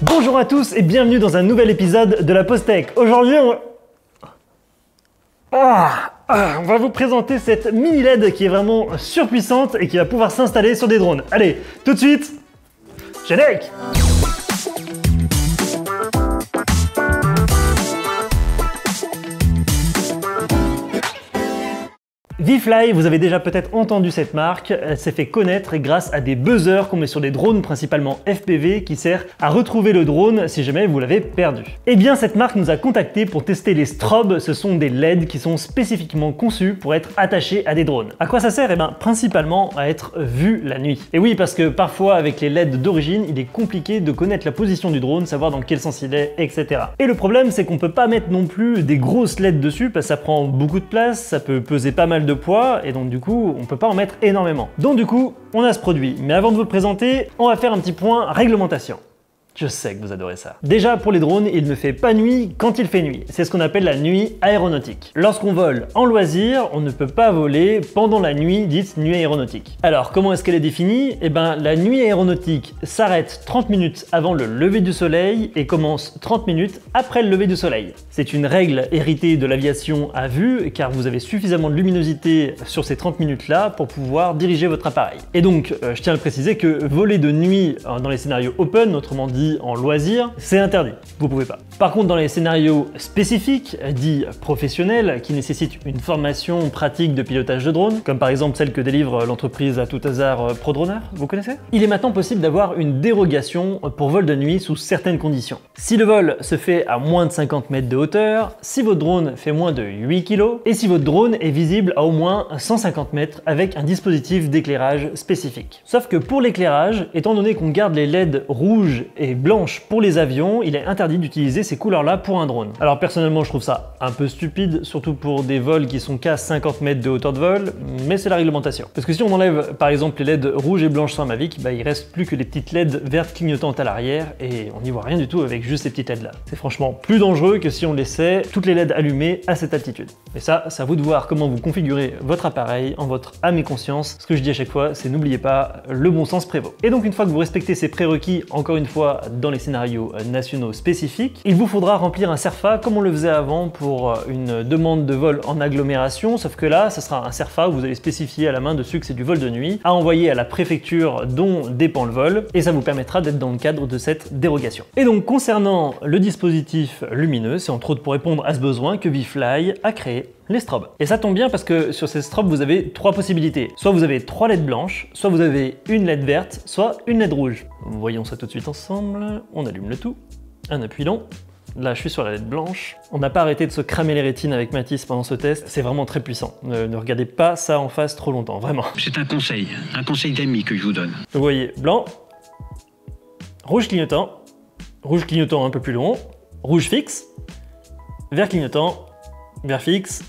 Bonjour à tous et bienvenue dans un nouvel épisode de la Pause Tech. Aujourd'hui, on va vous présenter cette mini LED qui est vraiment surpuissante et qui va pouvoir s'installer sur des drones. Allez, tout de suite, générique! VFly, vous avez déjà peut-être entendu cette marque, elle s'est fait connaître grâce à des buzzers qu'on met sur des drones, principalement FPV, qui sert à retrouver le drone si jamais vous l'avez perdu. Eh bien, cette marque nous a contacté pour tester les strobes, ce sont des LED qui sont spécifiquement conçus pour être attachés à des drones. À quoi ça sert? Eh bien, principalement à être vu la nuit. Et oui, parce que parfois, avec les LED d'origine, il est compliqué de connaître la position du drone, savoir dans quel sens il est, etc. Et le problème, c'est qu'on peut pas mettre non plus des grosses LED dessus, parce que ça prend beaucoup de place, ça peut peser pas mal de poids et donc du coup on peut pas en mettre énormément. Donc du coup on a ce produit, mais avant de vous le présenter, on va faire un petit point réglementation. Je sais que vous adorez ça. Déjà, pour les drones, il ne fait pas nuit quand il fait nuit. C'est ce qu'on appelle la nuit aéronautique. Lorsqu'on vole en loisir, on ne peut pas voler pendant la nuit dite nuit aéronautique. Alors, comment est-ce qu'elle est définie? Eh ben, la nuit aéronautique s'arrête 30 minutes avant le lever du soleil et commence 30 minutes après le lever du soleil. C'est une règle héritée de l'aviation à vue, car vous avez suffisamment de luminosité sur ces 30 minutes-là pour pouvoir diriger votre appareil. Et donc, je tiens à le préciser que voler de nuit dans les scénarios open, autrement dit en loisir, c'est interdit, vous pouvez pas. Par contre, dans les scénarios spécifiques, dits professionnels, qui nécessitent une formation pratique de pilotage de drone, comme par exemple celle que délivre l'entreprise à tout hasard ProDroner, vous connaissez? Il est maintenant possible d'avoir une dérogation pour vol de nuit sous certaines conditions. Si le vol se fait à moins de 50 mètres de hauteur, si votre drone fait moins de 8 kg, et si votre drone est visible à au moins 150 mètres avec un dispositif d'éclairage spécifique. Sauf que pour l'éclairage, étant donné qu'on garde les LED rouges et blanches pour les avions, il est interdit d'utiliser ces couleurs-là pour un drone. Alors personnellement, je trouve ça un peu stupide, surtout pour des vols qui sont qu'à 50 mètres de hauteur de vol, mais c'est la réglementation. Parce que si on enlève par exemple les LED rouges et blanches sur un Mavic, bah, il reste plus que les petites LED vertes clignotantes à l'arrière et on n'y voit rien du tout avec juste ces petites LED là. C'est franchement plus dangereux que si on laissait toutes les LED allumées à cette altitude. Et ça, c'est à vous de voir comment vous configurez votre appareil en votre âme et conscience. Ce que je dis à chaque fois, c'est n'oubliez pas, le bon sens prévaut. Et donc une fois que vous respectez ces prérequis, encore une fois, dans les scénarios nationaux spécifiques, il vous faudra remplir un CERFA comme on le faisait avant pour une demande de vol en agglomération, sauf que là, ce sera un CERFA où vous allez spécifier à la main dessus que c'est du vol de nuit, à envoyer à la préfecture dont dépend le vol, et ça vous permettra d'être dans le cadre de cette dérogation. Et donc, concernant le dispositif lumineux, c'est entre autres pour répondre à ce besoin que VFly a créé les strobes. Et ça tombe bien parce que sur ces strobes, vous avez trois possibilités. Soit vous avez 3 LED blanches, soit vous avez une LED verte, soit une LED rouge. Voyons ça tout de suite ensemble. On allume le tout. Un appui long. Là, je suis sur la LED blanche. On n'a pas arrêté de se cramer les rétines avec Mathis pendant ce test. C'est vraiment très puissant. Ne regardez pas ça en face trop longtemps, vraiment. C'est un conseil d'ami que je vous donne. Vous voyez, blanc, rouge clignotant un peu plus long, rouge fixe, vert clignotant, vert fixe,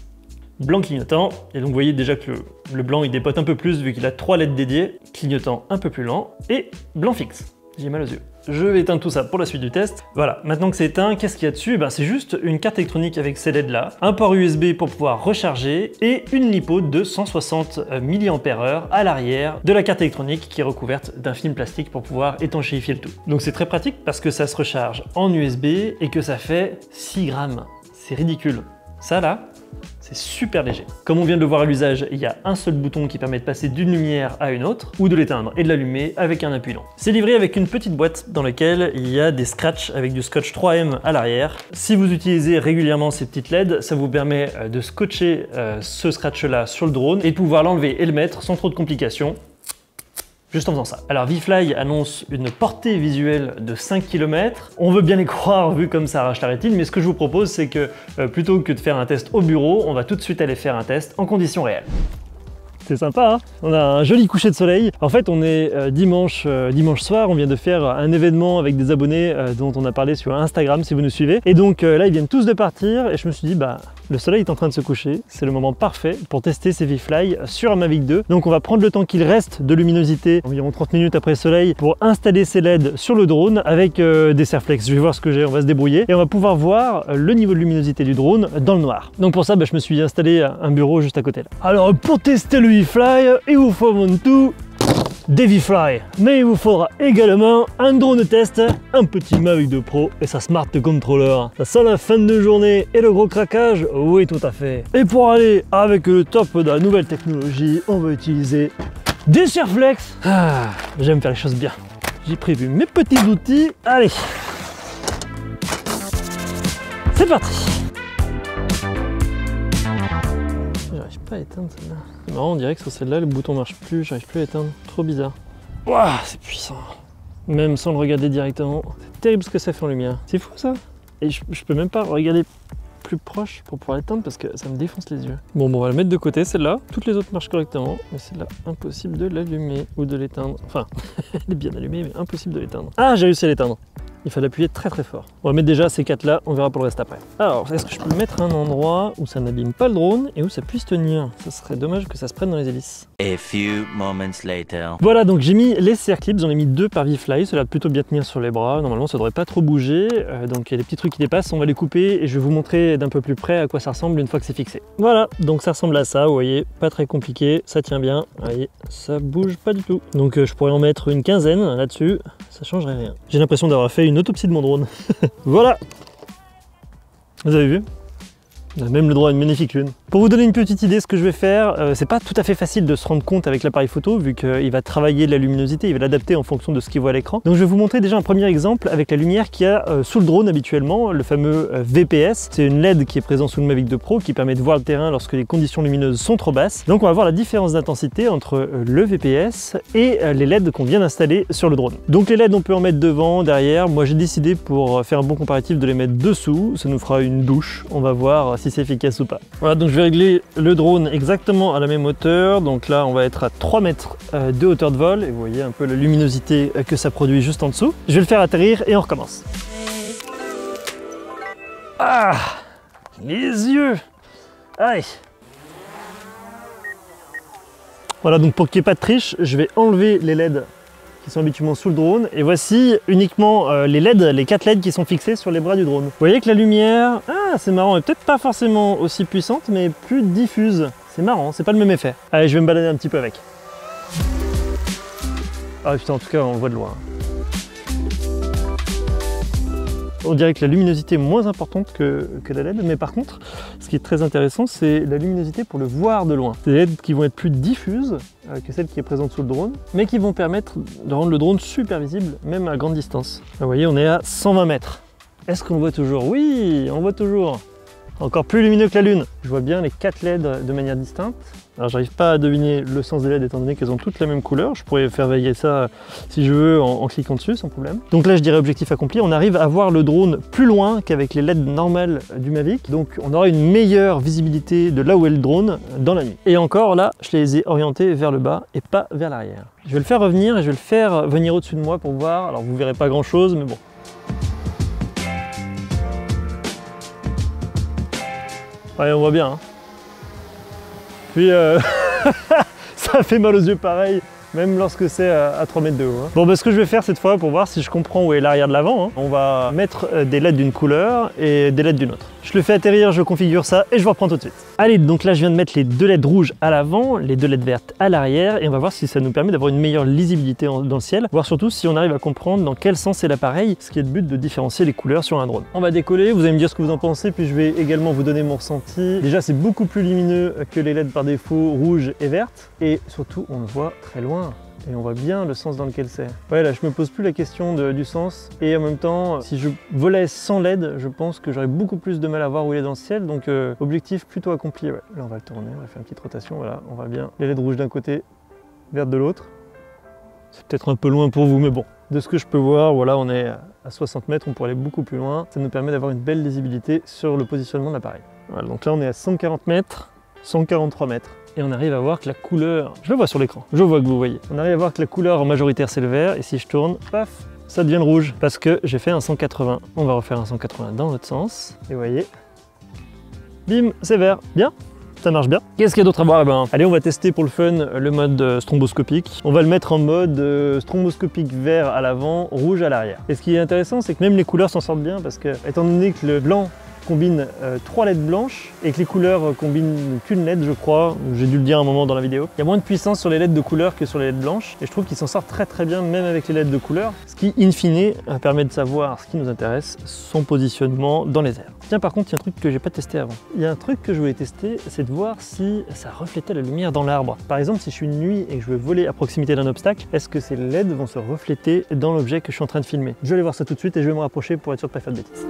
blanc clignotant, et donc vous voyez déjà que le blanc il dépote un peu plus vu qu'il a 3 LED dédiés, clignotant un peu plus lent, et blanc fixe. J'ai mal aux yeux. Je vais éteindre tout ça pour la suite du test. Voilà, maintenant que c'est éteint, qu'est-ce qu'il y a dessus? Ben, c'est juste une carte électronique avec ces LED là, un port USB pour pouvoir recharger et une LiPo de 160 mAh à l'arrière de la carte électronique qui est recouverte d'un film plastique pour pouvoir étanchéifier le tout. Donc c'est très pratique parce que ça se recharge en USB et que ça fait 6 grammes. C'est ridicule. Ça là, c'est super léger. Comme on vient de le voir à l'usage, il y a un seul bouton qui permet de passer d'une lumière à une autre, ou de l'éteindre et de l'allumer avec un appui long. C'est livré avec une petite boîte dans laquelle il y a des scratchs avec du scotch 3M à l'arrière. Si vous utilisez régulièrement ces petites LED, ça vous permet de scotcher ce scratch-là sur le drone et de pouvoir l'enlever et le mettre sans trop de complications. Juste en faisant ça. Alors VFly annonce une portée visuelle de 5 km. On veut bien les croire vu comme ça arrache la rétine, mais ce que je vous propose c'est que plutôt que de faire un test au bureau, on va tout de suite aller faire un test en conditions réelles. C'est sympa, hein? On a un joli coucher de soleil. En fait, on est dimanche soir, on vient de faire un événement avec des abonnés dont on a parlé sur Instagram si vous nous suivez. Et donc là, ils viennent tous de partir et je me suis dit, bah, le soleil est en train de se coucher. C'est le moment parfait pour tester ces VFly sur un Mavic 2. Donc on va prendre le temps qu'il reste de luminosité, environ 30 minutes après le soleil, pour installer ces LED sur le drone avec des Serflex. Je vais voir ce que j'ai, on va se débrouiller. Et on va pouvoir voir le niveau de luminosité du drone dans le noir. Donc pour ça, bah, je me suis installé un bureau juste à côté là. Alors pour tester le VFly, il vous faut avant tout des V-Fly. Mais il vous faudra également un drone test, un petit Mavic 2 Pro et sa Smart Controller. Ça sent la fin de journée et le gros craquage? Oui, tout à fait. Et pour aller avec le top de la nouvelle technologie, on va utiliser des Surflex. Ah, j'aime faire les choses bien. J'ai prévu mes petits outils. Allez, c'est parti. J'arrive pas à éteindre celle-là. C'est marrant, on dirait que sur celle-là, le bouton marche plus, j'arrive plus à éteindre. Trop bizarre. Waouh, c'est puissant. Même sans le regarder directement. C'est terrible ce que ça fait en lumière. C'est fou ça. Et je peux même pas regarder plus proche pour pouvoir l'éteindre parce que ça me défonce les yeux. Bon, on va la mettre de côté, celle-là. Toutes les autres marchent correctement, mais celle-là, impossible de l'allumer ou de l'éteindre. Enfin, elle est bien allumée, mais impossible de l'éteindre. Ah, j'ai réussi à l'éteindre. Il fallait appuyer très très fort. On va mettre déjà ces 4 là, on verra pour le reste après. Alors, est-ce que je peux le mettre à un endroit où ça n'abîme pas le drone et où ça puisse tenir? Ça serait dommage que ça se prenne dans les hélices. A few moments later. Voilà, donc j'ai mis les CR clips, j'en ai mis 2 par V-Fly, cela va plutôt bien tenir sur les bras. Normalement, ça devrait pas trop bouger. Donc il y a des petits trucs qui dépassent, on va les couper et je vais vous montrer d'un peu plus près à quoi ça ressemble une fois que c'est fixé. Voilà, donc ça ressemble à ça, vous voyez, pas très compliqué, ça tient bien. Vous voyez, ça bouge pas du tout. Donc je pourrais en mettre une quinzaine là-dessus, ça changerait rien. J'ai l'impression d'avoir fait une autopsie de mon drone. Voilà. Vous avez vu? On a même le droit à une magnifique lune. Pour vous donner une petite idée, ce que je vais faire, c'est pas tout à fait facile de se rendre compte avec l'appareil photo, vu qu'il va travailler la luminosité, il va l'adapter en fonction de ce qu'il voit à l'écran. Donc je vais vous montrer déjà un premier exemple avec la lumière qu'il y a sous le drone habituellement, le fameux VPS. C'est une LED qui est présente sous le Mavic 2 Pro qui permet de voir le terrain lorsque les conditions lumineuses sont trop basses. Donc on va voir la différence d'intensité entre le VPS et les LED qu'on vient d'installer sur le drone. Donc les LED on peut en mettre devant, derrière. Moi j'ai décidé pour faire un bon comparatif de les mettre dessous. Ça nous fera une douche. On va voir si c'est efficace ou pas. Voilà, donc je vais régler le drone exactement à la même hauteur. Donc là on va être à 3 mètres de hauteur de vol et vous voyez un peu la luminosité que ça produit juste en dessous. Je vais le faire atterrir et on recommence. Ah, les yeux. Allez. Voilà, donc pour qu'il n'y ait pas de triche, je vais enlever les LED qui sont habituellement sous le drone et voici uniquement les LED, les 4 LED qui sont fixés sur les bras du drone. Vous voyez que la lumière, c'est marrant, est peut-être pas forcément aussi puissante mais plus diffuse. C'est marrant, c'est pas le même effet. Allez, je vais me balader un petit peu avec. Ah putain, en tout cas on le voit de loin. On dirait que la luminosité est moins importante que la LED, mais par contre, ce qui est très intéressant, c'est la luminosité pour le voir de loin. C'est des LED qui vont être plus diffuses que celle qui est présente sous le drone, mais qui vont permettre de rendre le drone super visible, même à grande distance. Là, vous voyez, on est à 120 mètres. Est-ce qu'on le voit toujours? Oui, on le voit toujours. Encore plus lumineux que la Lune. Je vois bien les 4 LED de manière distincte. Alors j'arrive pas à deviner le sens des LED étant donné qu'elles ont toutes la même couleur. Je pourrais faire veiller ça si je veux en cliquant dessus sans problème. Donc là je dirais objectif accompli. On arrive à voir le drone plus loin qu'avec les LED normales du Mavic. Donc on aura une meilleure visibilité de là où est le drone dans la nuit. Et encore là, je les ai orientés vers le bas et pas vers l'arrière. Je vais le faire revenir et je vais le faire venir au-dessus de moi pour voir. Alors vous verrez pas grand chose mais bon. Ouais, on voit bien. Hein. Puis ça fait mal aux yeux pareil, même lorsque c'est à 3 mètres de haut. Hein. Bon, bah, ce que je vais faire cette fois pour voir si je comprends où est l'arrière de l'avant, hein, on va mettre des LED d'une couleur et des LED d'une autre. Je le fais atterrir, je configure ça et je vous reprends tout de suite. Allez, donc là je viens de mettre les 2 LED rouges à l'avant, les 2 LED vertes à l'arrière et on va voir si ça nous permet d'avoir une meilleure lisibilité dans le ciel, voir surtout si on arrive à comprendre dans quel sens est l'appareil, ce qui est le but de différencier les couleurs sur un drone. On va décoller, vous allez me dire ce que vous en pensez, puis je vais également vous donner mon ressenti. Déjà c'est beaucoup plus lumineux que les LED par défaut rouges et vertes et surtout on le voit très loin. Et on voit bien le sens dans lequel c'est. Ouais, là, je me pose plus la question du sens. Et en même temps, si je volais sans LED, je pense que j'aurais beaucoup plus de mal à voir où il est dans le ciel. Donc, objectif plutôt accompli. Ouais. Là, on va le tourner, on va faire une petite rotation. Voilà, on voit bien les LED rouges d'un côté, vertes de l'autre. C'est peut-être un peu loin pour vous, mais bon. De ce que je peux voir, voilà, on est à 60 mètres, on pourrait aller beaucoup plus loin. Ça nous permet d'avoir une belle lisibilité sur le positionnement de l'appareil. Voilà, donc là, on est à 140 mètres, 143 mètres. Et on arrive à voir que la couleur, je le vois sur l'écran, je vois que vous voyez. On arrive à voir que la couleur majoritaire c'est le vert et si je tourne, paf, ça devient le rouge parce que j'ai fait un 180. On va refaire un 180 dans l'autre sens et vous voyez, bim, c'est vert. Bien, ça marche bien. Qu'est-ce qu'il y a d'autre à voir? Allez, on va tester pour le fun le mode stromboscopique. On va le mettre en mode stromboscopique vert à l'avant, rouge à l'arrière. Et ce qui est intéressant, c'est que même les couleurs s'en sortent bien parce que, étant donné que le blanc combine 3 LED blanches et que les couleurs combinent qu'une LED, je crois. J'ai dû le dire à un moment dans la vidéo. Il y a moins de puissance sur les LED de couleur que sur les LED blanches et je trouve qu'il s'en sort très bien même avec les LED de couleur, ce qui in fine permet de savoir ce qui nous intéresse, son positionnement dans les airs. Tiens, par contre, il y a un truc que j'ai pas testé avant. Il y a un truc que je voulais tester, c'est de voir si ça reflétait la lumière dans l'arbre. Par exemple, si je suis une nuit et que je veux voler à proximité d'un obstacle, est-ce que ces LED vont se refléter dans l'objet que je suis en train de filmer? Je vais aller voir ça tout de suite et je vais me rapprocher pour être sûr de pas faire de bêtises.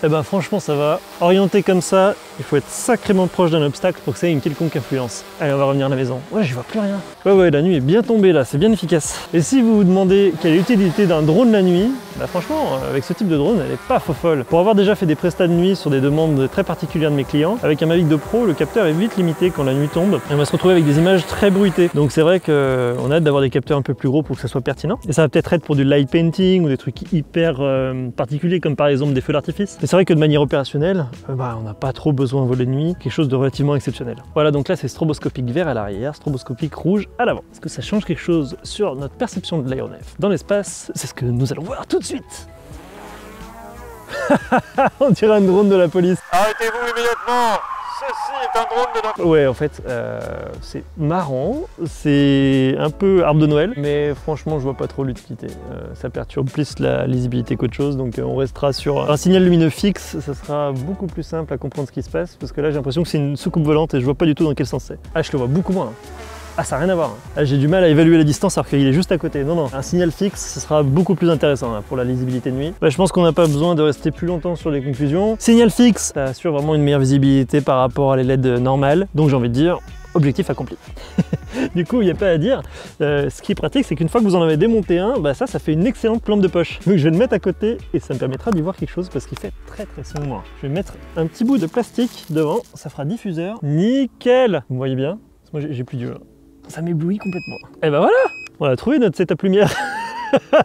Eh ben franchement ça va. Orienté comme ça, il faut être sacrément proche d'un obstacle pour que ça ait une quelconque influence. Allez, on va revenir à la maison. Ouais, j'y vois plus rien. Ouais, la nuit est bien tombée là, c'est bien efficace. Et si vous vous demandez quelle est l'utilité d'un drone la nuit, bah franchement, avec ce type de drone, elle est pas folle. Pour avoir déjà fait des prestats de nuit sur des demandes très particulières de mes clients, avec un Mavic 2 Pro, le capteur est vite limité quand la nuit tombe. Et on va se retrouver avec des images très bruitées. Donc c'est vrai qu'on a hâte d'avoir des capteurs un peu plus gros pour que ça soit pertinent. Et ça va peut-être être pour du light painting ou des trucs hyper particuliers comme par exemple des feux d'artifice. C'est vrai que de manière opérationnelle, on n'a pas trop besoin de voler de nuit, quelque chose de relativement exceptionnel. Voilà, donc là c'est stroboscopique vert à l'arrière, stroboscopique rouge à l'avant. Est-ce que ça change quelque chose sur notre perception de l'aéronef dans l'espace? C'est ce que nous allons voir tout de suite. On dirait un drone de la police. Arrêtez-vous immédiatement! Ceci est un drone de la police. Ouais, en fait, c'est marrant, c'est un peu arbre de Noël, mais franchement, je vois pas trop l'utilité. Ça perturbe plus la lisibilité qu'autre chose, donc on restera sur un signal lumineux fixe. Ça sera beaucoup plus simple à comprendre ce qui se passe, parce que là, j'ai l'impression que c'est une soucoupe volante et je vois pas du tout dans quel sens c'est. Ah, je le vois beaucoup moins. Ah, ça n'a rien à voir. Ah, j'ai du mal à évaluer la distance alors qu'il est juste à côté. Non, un signal fixe, ce sera beaucoup plus intéressant pour la lisibilité de nuit. Je pense qu'on n'a pas besoin de rester plus longtemps sur les conclusions. Signal fixe, ça assure vraiment une meilleure visibilité par rapport à les LED normales. Donc j'ai envie de dire, objectif accompli. Du coup, il n'y a pas à dire. Ce qui est pratique, c'est qu'une fois que vous en avez démonté un, ça fait une excellente lampe de poche. Donc je vais le mettre à côté et ça me permettra d'y voir quelque chose parce qu'il fait très sombre. Je vais mettre un petit bout de plastique devant, ça fera diffuseur. Nickel! Vous voyez bien? Moi j'ai plus d'yeux. Ça m'éblouit complètement. Et ben voilà, on a trouvé notre setup lumière.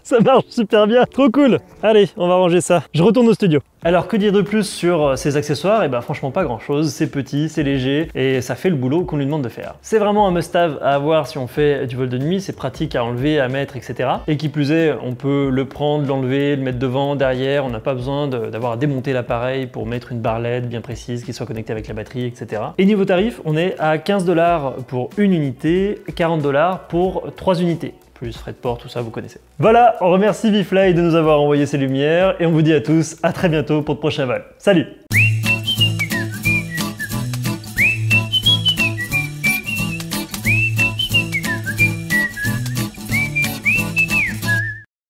Ça marche super bien, trop cool. Allez, on va ranger ça. Je retourne au studio. Alors que dire de plus sur ces accessoires? Et ben franchement pas grand chose, c'est petit, c'est léger et ça fait le boulot qu'on lui demande de faire. C'est vraiment un must-have à avoir si on fait du vol de nuit, c'est pratique à enlever, à mettre, etc. Et qui plus est, on peut le prendre, l'enlever, le mettre devant, derrière, on n'a pas besoin d'avoir à démonter l'appareil pour mettre une barre LED bien précise qui soit connectée avec la batterie, etc. Et niveau tarif, on est à 15 $ pour une unité, 40 $ pour 3 unités. Plus frais de port, tout ça, vous connaissez. Voilà, on remercie ViFly de nous avoir envoyé ces lumières et on vous dit à tous à très bientôt pour de prochains vols. Salut!